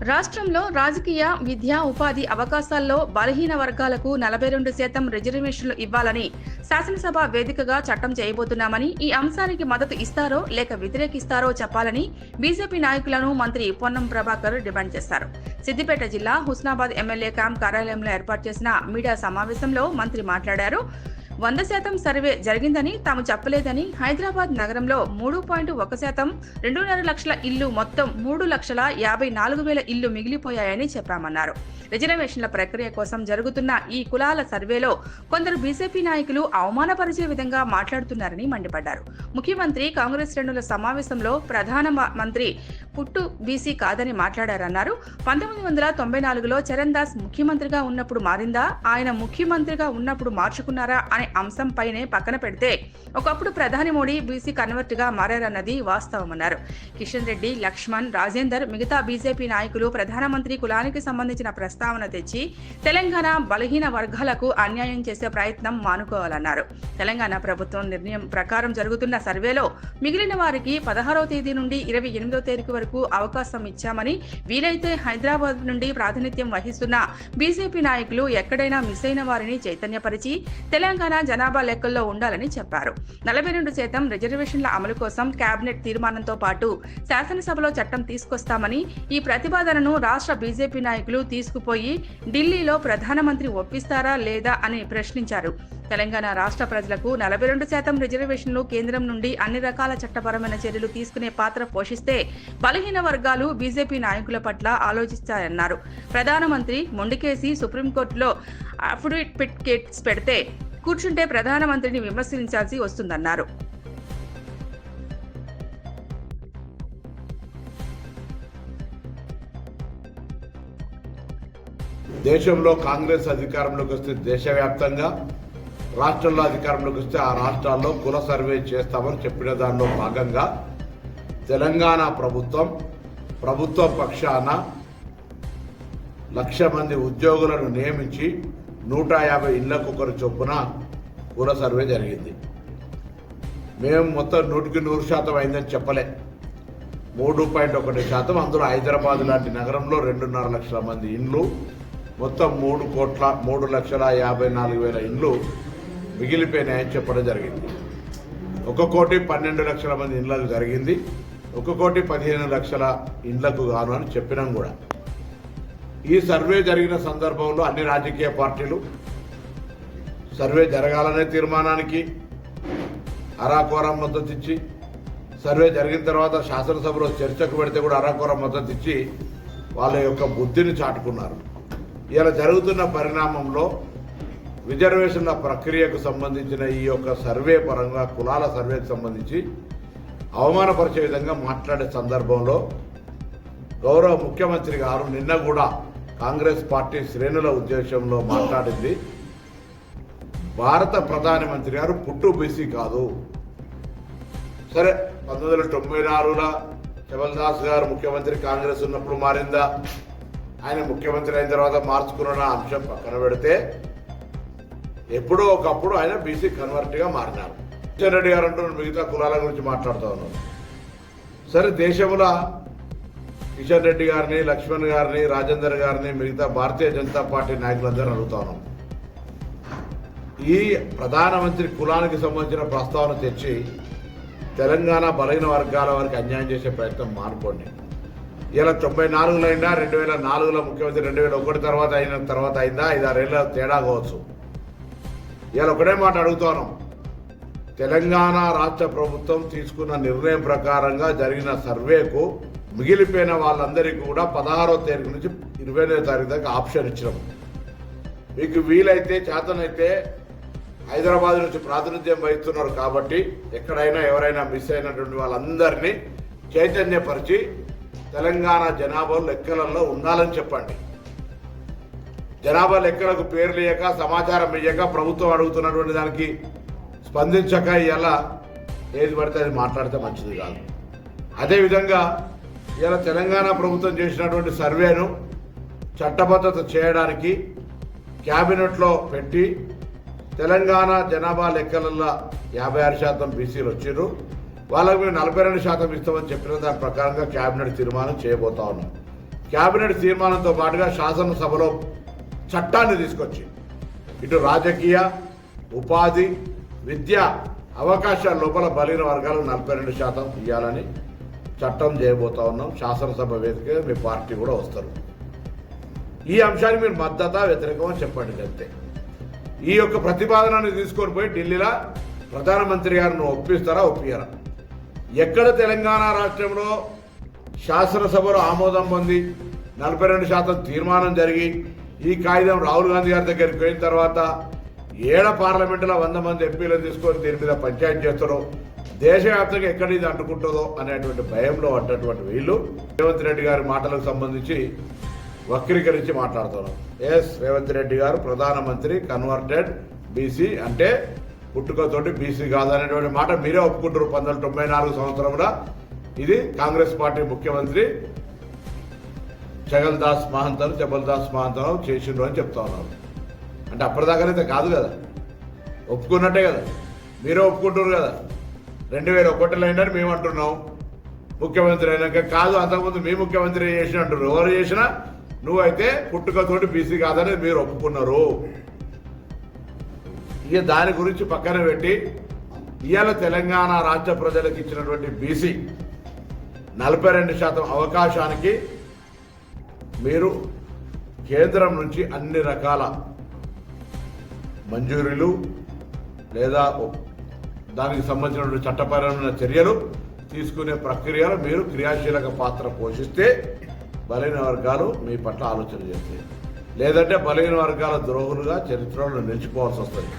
రాష్ట్రంలో రాజకీయ, విద్య, ఉపాధి అవకాశాల్లో బలహీన వర్గాలకు 42% రిజర్వేషన్లు ఇవ్వాలని శాసనసభ వేదికగా చట్టం చేయబోతున్నామని, ఈ అంశానికి మద్దతు ఇస్తారో లేక వ్యతిరేకిస్తారో చెప్పాలని బీజేపీ నాయకులను మంత్రి పొన్నం ప్రభాకర్ డిమాండ్ చేశారు. సిద్దిపేట జిల్లా హుస్నాబాద్ ఎమ్మెల్యే క్యాంప్ కార్యాలయంలో ఏర్పాటు చేసిన మీడియా సమావేశంలో మంత్రి మాట్లాడారు. 100% సర్వే జరిగిందని తాము చెప్పలేదని, హైదరాబాద్ నగరంలో 3.1%, 2.5 లక్షల ఇళ్లు మొత్తం 3,54,000 ఇళ్లు మిగిలిపోయాయని చెప్పామన్నారు. రిజర్వేషన్ల ప్రక్రియ కోసం జరుగుతున్న ఈ కులాల సర్వేలో కొందరు బీజేపీ నాయకులు అవమానపరిచే విధంగా మాట్లాడుతున్నారని మండిపడ్డారు. ముఖ్యమంత్రి కాంగ్రెస్ శ్రేణుల సమావేశంలో ప్రధాన మంత్రి పుట్టు బీసీ కాదని మాట్లాడారన్నారు. 1994లో చరణ్ దాస్ ముఖ్యమంత్రిగా ఉన్నప్పుడు మారిందా, ఆయన ముఖ్యమంత్రిగా ఉన్నప్పుడు మార్చుకున్నారా అనే అంశంపైనే పక్కన పెడితే ఒకప్పుడు ప్రధాని మోడీ బీసీ కన్వర్ట్ గా మారారన్నది వాస్తవమన్నారు. కిషన్ రెడ్డి, లక్ష్మణ్, రాజేందర్, మిగతా బీజేపీ నాయకులు ప్రధానమంత్రి కులానికి సంబంధించిన ప్రస్తావన తెచ్చి తెలంగాణ బలహీన వర్గాలకు అన్యాయం చేసే ప్రయత్నం మానుకోవాలన్నారు. తెలంగాణ ప్రభుత్వం నిర్ణయం ప్రకారం జరుగుతున్న సర్వేలో మిగిలిన వారికి 16వ తేదీ నుండి 28వ తేదీ వరకు అవకాశం ఇచ్చామని, వీలైతే హైదరాబాద్ నుండి ప్రాతినిధ్యం వహిస్తున్న బీజేపీ నాయకులు ఎక్కడైనా మిస్ అయిన వారిని చైతన్యపరిచి తెలంగాణ జనాభా లెక్కల్లో ఉండాలని చెప్పారు. 42% రిజర్వేషన్ల అమలు కోసం కేబినెట్ తీర్మానంతో పాటు శాసనసభలో చట్టం తీసుకొస్తామని, ఈ ప్రతిపాదనను రాష్ట్ర బీజేపీ నాయకులు తీసుకుపోయి ఢిల్లీలో ప్రధానమంత్రి ఒప్పిస్తారా లేదా అని ప్రశ్నించారు. తెలంగాణ రాష్ట్ర ప్రజలకు 42% రిజర్వేషన్లు కేంద్రం నుండి అన్ని రకాల చట్టపరమైన చర్యలు తీసుకునే పాత్ర పోషిస్తే బలహీన వర్గాలు బీజేపీ నాయకుల పట్ల ఆలోచిస్తారన్నారు. ప్రధానమంత్రి మొండికేసి సుప్రీంకోర్టులో అఫిడవిట్ పెడితే కూర్చుంటే ప్రధానమంత్రిని విమర్శించాల్సి వస్తుందన్నారు. దేశంలో కాంగ్రెస్ అధికారంలోకి వస్తే దేశవ్యాప్తంగా, రాష్ట్రంలో అధికారంలోకి వస్తే ఆ రాష్ట్రాల్లో కుల సర్వే చేస్తామని చెప్పిన దానిలో భాగంగా తెలంగాణ ప్రభుత్వ పక్షాన 1,00,000 మంది ఉద్యోగులను నియమించి 150 ఇళ్లకు ఒకరు చొప్పున కుల సర్వే జరిగింది. మేము మొత్తం 100% అయిందని చెప్పలే, 3.1%. అందులో హైదరాబాద్ లాంటి నగరంలో 2.5 లక్షల మంది ఇండ్లు, మొత్తం 3,54,000 ఇండ్లు మిగిలిపోయినాయని చెప్పడం జరిగింది. 1,12,00,000 మంది ఇండ్లకు జరిగింది, 1,15,00,000 ఇండ్లకు గాను అని చెప్పినాం కూడా. ఈ సర్వే జరిగిన సందర్భంలో అన్ని రాజకీయ పార్టీలు సర్వే జరగాలనే తీర్మానానికి అరాకొరా మద్దతు ఇచ్చి, సర్వే జరిగిన తర్వాత శాసనసభలో చర్చకు పెడితే కూడా అరాకొరా మద్దతు ఇచ్చి వాళ్ళ యొక్క బుద్ధిని చాటుకున్నారు. ఇలా జరుగుతున్న పరిణామంలో రిజర్వేషన్ల ప్రక్రియకు సంబంధించిన ఈ యొక్క సర్వే పరంగా, కులాల సర్వేకు సంబంధించి అవమానపరిచే విధంగా మాట్లాడే సందర్భంలో గౌరవ ముఖ్యమంత్రి గారు నిన్న కూడా కాంగ్రెస్ పార్టీ శ్రేణుల ఉద్దేశంలో మాట్లాడింది, భారత ప్రధానమంత్రి గారు పుట్టు బీసీ కాదు. సరే, 1994లో చరణ్ దాస్ గారు ముఖ్యమంత్రి కాంగ్రెస్ ఉన్నప్పుడు మారిందా, ఆయన ముఖ్యమంత్రి అయిన తర్వాత మార్చుకున్న అంశం పక్కన పెడితే ఎప్పుడో ఒకప్పుడు ఆయన బీసీ కన్వర్ట్గా మారినారు. కిషన్ రెడ్డి గారు అంటూ మిగతా కులాల గురించి మాట్లాడుతూ ఉన్నారు. సరే, దేశంలో కిషన్ రెడ్డి గారిని, లక్ష్మణ్ గారిని, రాజేందర్ గారిని, మిగతా భారతీయ జనతా పార్టీ నాయకులందరూ అడుగుతా ఉన్నాం, ఈ ప్రధానమంత్రి కులానికి సంబంధించిన ప్రస్తావన తెచ్చి తెలంగాణ బలహీన వర్గాల వారికి అన్యాయం చేసే ప్రయత్నం మానుకోండి. ఇలా 94లో అయినా, 2004లో ముఖ్యమంత్రి 2001 తర్వాత అయిందా, 5-6 ఏళ్ళ తేడా కావచ్చు. ఇలా ఒకటే మాట అడుగుతాను, తెలంగాణ రాష్ట్ర ప్రభుత్వం తీసుకున్న నిర్ణయం ప్రకారంగా జరిగిన సర్వేకు మిగిలిపోయిన వాళ్ళందరికీ కూడా 16వ తేదీ నుంచి 29వ తారీఖు దాకా ఆప్షన్ ఇచ్చినాం. మీకు వీలైతే, చేతనైతే హైదరాబాద్ నుంచి ప్రాతినిధ్యం వహిస్తున్నారు కాబట్టి ఎక్కడైనా ఎవరైనా మిస్ అయినటువంటి వాళ్ళందరినీ చైతన్యపరిచి తెలంగాణ జనాభా లెక్కలలో ఉండాలని చెప్పండి. జనాభా లెక్కలకు పేర్లు ఇయ్యక, సమాచారం ఇయ్యక, ప్రభుత్వం అడుగుతున్నటువంటి దానికి స్పందించక ఇలా ఏది పడితే అది మాట్లాడితే మంచిది కాదు. అదేవిధంగా ఇలా తెలంగాణ ప్రభుత్వం చేసినటువంటి సర్వేను చట్టబద్ధత చేయడానికి క్యాబినెట్లో పెట్టి తెలంగాణ జనాభా లెక్కలలో 56% బీసీలు వచ్చారు, వాళ్ళకు మేము 42% ఇస్తామని చెప్పిన దాని ప్రకారంగా క్యాబినెట్ తీర్మానం చేయబోతా ఉన్నాం. కేబినెట్ తీర్మానంతో పాటుగా శాసనసభలో చట్టాన్ని తీసుకొచ్చి ఇటు రాజకీయ, ఉపాధి, విద్య అవకాశాల లోపల బలహీన వర్గాలకు 42% ఇవ్వాలని చట్టం చేయబోతా ఉన్నాం. శాసనసభ వేదికగా మీ పార్టీ కూడా వస్తారు. ఈ అంశానికి మీరు మద్దతు వ్యతిరేకమో చెప్పండి అంతే. ఈ యొక్క ప్రతిపాదనని తీసుకొని పోయి ఢిల్లీలో ప్రధానమంత్రి గారిని ఒప్పిస్తారా, ఒప్పియరా? ఎక్కడ తెలంగాణ రాష్ట్రంలో శాసనసభలో ఆమోదం పొంది 42% తీర్మానం జరిగి ఈ కాగితం రాహుల్ గాంధీ గారి దగ్గరికి పోయిన తర్వాత ఏడ పార్లమెంటులో 100 మంది ఎంపీలను తీసుకొని దీని మీద పంచాయతీ చేస్తారో, దేశవ్యాప్తంగా ఎక్కడ ఇది అంటుకుంటుందో అనేటువంటి భయంలో పడ్డటువంటి వీళ్ళు రేవంత్ రెడ్డి గారి మాటలకు సంబంధించి వక్రీకరించి మాట్లాడుతున్నారు. రేవంత్ రెడ్డి గారు ప్రధానమంత్రి కన్వర్టెడ్ బీసీ, అంటే పుట్టుకతోటి బీసీ కాదనేటువంటి మాట మీరే ఒప్పుకుంటారు. 1994 సంవత్సరంలో ఇది కాంగ్రెస్ పార్టీ ముఖ్యమంత్రి చబల్దాస్ మహంతరావు చేసిండ్రు అని చెప్తా ఉన్నారు. అంటే అప్పటిదాకానైతే కాదు కదా, ఒప్పుకున్నట్టే కదా, మీరే ఒప్పుకుంటున్నారు కదా. 2001లో అయినారు మేము అంటున్నాం, ముఖ్యమంత్రి అయినాక కాదు అంతకుముందు మీ ముఖ్యమంత్రి చేసిన అంటున్నారు. ఎవరు చేసినా నువ్వైతే పుట్టుకతోటి బీసీ కాదని మీరు ఒప్పుకున్నారు. ఇక దాని గురించి పక్కన పెట్టి ఇవాళ తెలంగాణ రాష్ట్ర ప్రజలకు ఇచ్చినటువంటి బీసీ 42% అవకాశానికి మీరు కేంద్రం నుంచి అన్ని రకాల మంజూరీలు లేదా దానికి సంబంధించినటువంటి చట్టపరమైన చర్యలు తీసుకునే ప్రక్రియలో మీరు క్రియాశీలక పాత్ర పోషిస్తే బలహీన వర్గాలు మీ పట్ల ఆలోచన చేస్తాయి. లేదంటే బలహీన వర్గాల ద్రోహులుగా చరిత్రలో నిలిచిపోవాల్సి వస్తుంది.